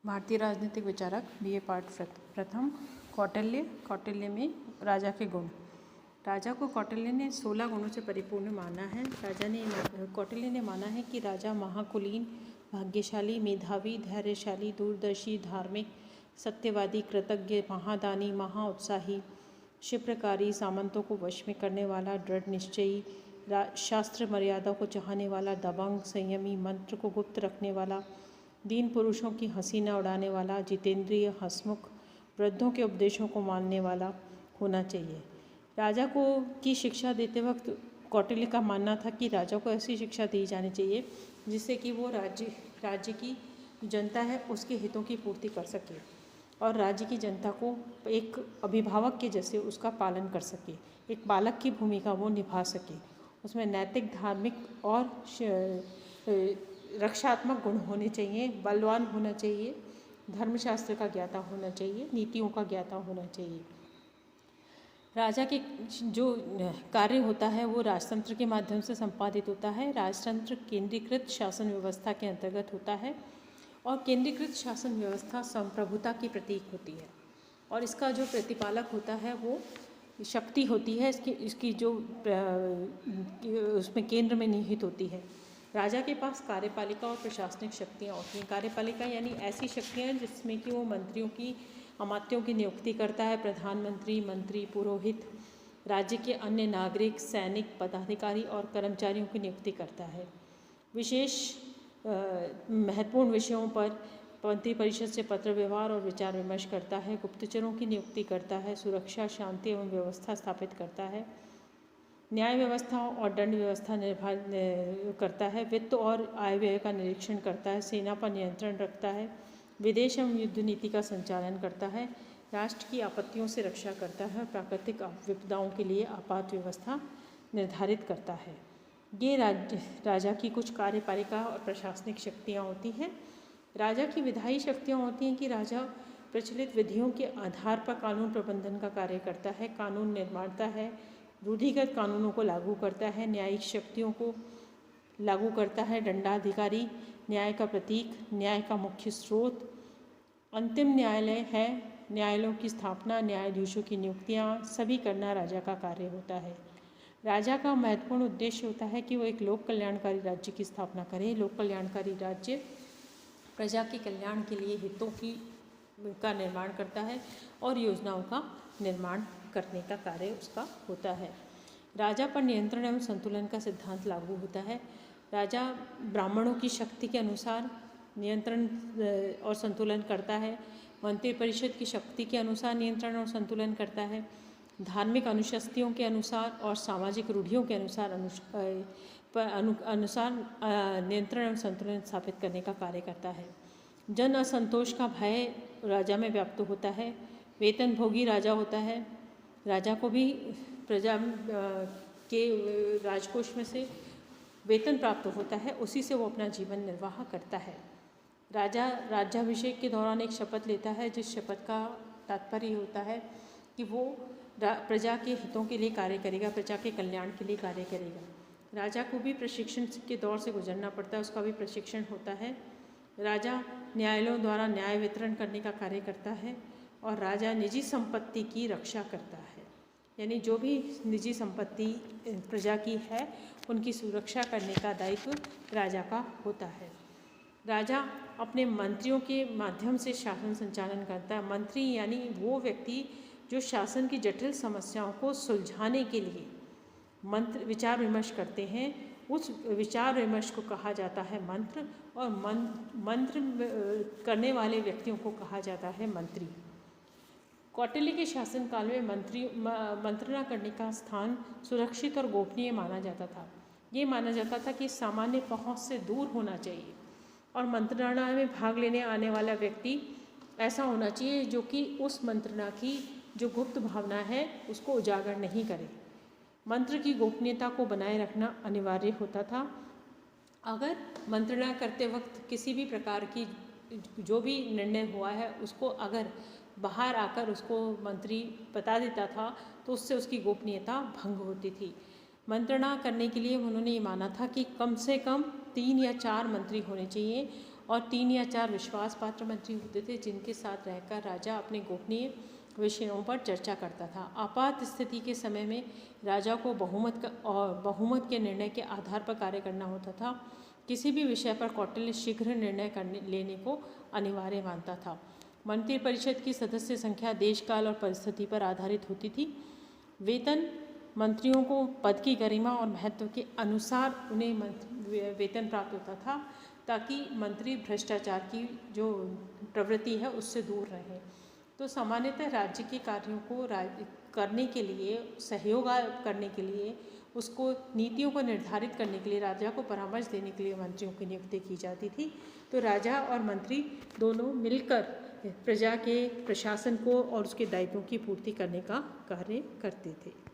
भारतीय राजनीतिक विचारक बीए पाठ प्रथम कौटिल्य में राजा के गुण। राजा को कौटिल्य ने 16 गुणों से परिपूर्ण माना है। कौटिल्य ने माना है कि राजा महाकुलीन, भाग्यशाली, मेधावी, धैर्यशाली, दूरदर्शी, धार्मिक, सत्यवादी, कृतज्ञ, महादानी, महाउत्साही, क्षिप्रकारी, सामंतों को वश में करने वाला, दृढ़ निश्चयी, शास्त्र मर्यादा को चाहने वाला, दबंग, संयमी, मंत्र को गुप्त रखने वाला, दीन पुरुषों की हंसी न उड़ाने वाला, जितेंद्रिय, हंसमुख, वृद्धों के उपदेशों को मानने वाला होना चाहिए। राजा को की शिक्षा देते वक्त कौटिल्य का मानना था कि राजा को ऐसी शिक्षा दी जानी चाहिए जिससे कि वो राज्य की जनता है उसके हितों की पूर्ति कर सके और राज्य की जनता को एक अभिभावक के जैसे उसका पालन कर सके, एक बालक की भूमिका वो निभा सके। उसमें नैतिक, धार्मिक और रक्षात्मक गुण होने चाहिए, बलवान होना चाहिए, धर्मशास्त्र का ज्ञाता होना चाहिए, नीतियों का ज्ञाता होना चाहिए। राजा के जो कार्य होता है वो राजतंत्र के माध्यम से संपादित होता है। राजतंत्र केंद्रीकृत शासन व्यवस्था के अंतर्गत होता है और केंद्रीकृत शासन व्यवस्था संप्रभुता की प्रतीक होती है और इसका जो प्रतिपालक होता है वो शक्ति होती है, इसकी जो उसमें केंद्र में निहित होती है। राजा के पास कार्यपालिका और प्रशासनिक शक्तियाँ होती हैं। कार्यपालिका यानी ऐसी शक्तियाँ जिसमें कि वो मंत्रियों की, अमात्यों की नियुक्ति करता है, प्रधानमंत्री, मंत्री, पुरोहित, राज्य के अन्य नागरिक, सैनिक, पदाधिकारी और कर्मचारियों की नियुक्ति करता है। विशेष महत्वपूर्ण विषयों पर मंत्रिपरिषद से पत्र व्यवहार और विचार विमर्श करता है, गुप्तचरों की नियुक्ति करता है, सुरक्षा, शांति एवं व्यवस्था स्थापित करता है, न्याय व्यवस्था और दंड व्यवस्था करता है, वित्त और आय व्यय का निरीक्षण करता है, सेना पर नियंत्रण रखता है, विदेश एवं युद्ध नीति का संचालन करता है, राष्ट्र की आपत्तियों से रक्षा करता है, प्राकृतिक विपदाओं के लिए आपात व्यवस्था निर्धारित करता है। ये राजा की कुछ कार्यपालिका और प्रशासनिक शक्तियाँ होती हैं। राजा की विधायी शक्तियाँ होती हैं कि राजा प्रचलित विधियों के आधार पर कानून प्रबंधन का कार्य करता है, कानून निर्माता है, रूढ़िगत कानूनों को लागू करता है, न्यायिक शक्तियों को लागू करता है, दंडाधिकारी न्याय का प्रतीक, न्याय का मुख्य स्रोत, अंतिम न्यायालय है, न्यायालयों की स्थापना, न्यायाधीशों की नियुक्तियाँ सभी करना राजा का कार्य होता है। राजा का महत्वपूर्ण उद्देश्य होता है कि वो एक लोक कल्याणकारी राज्य की स्थापना करे। लोक कल्याणकारी राज्य प्रजा के कल्याण के लिए हितों का निर्माण करता है और योजनाओं का निर्माण करने का कार्य उसका होता है। राजा पर नियंत्रण एवं संतुलन का सिद्धांत लागू होता है। राजा ब्राह्मणों की शक्ति के अनुसार नियंत्रण और संतुलन करता है, मंत्रिपरिषद की शक्ति के अनुसार नियंत्रण और संतुलन करता है, धार्मिक अनुशस्तियों के अनुसार और सामाजिक रूढ़ियों के अनुसार नियंत्रण एवं संतुलन स्थापित करने का कार्य करता है। जन असंतोष का भय राजा में व्याप्त होता है। वेतन भोगी राजा होता है। राजा को भी प्रजा के राजकोष में से वेतन प्राप्त होता है, उसी से वो अपना जीवन निर्वाह करता है। राजा राज्याभिषेक के दौरान एक शपथ लेता है जिस शपथ का तात्पर्य होता है कि वो प्रजा के हितों के लिए कार्य करेगा, प्रजा के कल्याण के लिए कार्य करेगा। राजा को भी प्रशिक्षण के दौर से गुजरना पड़ता है, उसका भी प्रशिक्षण होता है। राजा न्यायालयों द्वारा न्याय वितरण करने का कार्य करता है और राजा निजी संपत्ति की रक्षा करता है, यानी जो भी निजी संपत्ति प्रजा की है उनकी सुरक्षा करने का दायित्व राजा का होता है। राजा अपने मंत्रियों के माध्यम से शासन संचालन करता है। मंत्री यानी वो व्यक्ति जो शासन की जटिल समस्याओं को सुलझाने के लिए विचार विमर्श करते हैं, उस विचार विमर्श को कहा जाता है मंत्र, और मंत्र करने वाले व्यक्तियों को कहा जाता है मंत्री। कौटिल्य के शासनकाल में मंत्रणा करने का स्थान सुरक्षित और गोपनीय माना जाता था। ये माना जाता था कि सामान्य पहुंच से दूर होना चाहिए और मंत्रणा में भाग लेने आने वाला व्यक्ति ऐसा होना चाहिए जो कि उस मंत्रणा की जो गुप्त भावना है उसको उजागर नहीं करे। मंत्र की गोपनीयता को बनाए रखना अनिवार्य होता था। अगर मंत्रणा करते वक्त किसी भी प्रकार की जो भी निर्णय हुआ है उसको अगर बाहर आकर उसको मंत्री बता देता था तो उससे उसकी गोपनीयता भंग होती थी। मंत्रणा करने के लिए उन्होंने ये माना था कि कम से कम 3 या 4 मंत्री होने चाहिए और 3 या 4 विश्वास पात्र मंत्री होते थे जिनके साथ रहकर राजा अपने गोपनीय विषयों पर चर्चा करता था। आपात स्थिति के समय में राजा को बहुमत के निर्णय के आधार पर कार्य करना होता था। किसी भी विषय पर कौटिल्य शीघ्र निर्णय लेने को अनिवार्य मानता था। मंत्रिपरिषद की सदस्य संख्या देश काल और परिस्थिति पर आधारित होती थी। वेतन मंत्रियों को पद की गरिमा और महत्व के अनुसार उन्हें वेतन प्राप्त होता था ताकि मंत्री भ्रष्टाचार की जो प्रवृत्ति है उससे दूर रहें। तो सामान्यतः राज्य के कार्यों को करने के लिए, सहयोग करने के लिए, उसको नीतियों को निर्धारित करने के लिए राजा को परामर्श देने के लिए मंत्रियों की नियुक्ति की जाती थी। तो राजा और मंत्री दोनों मिलकर प्रजा के प्रशासन को और उसके दायित्वों की पूर्ति करने का कार्य करते थे।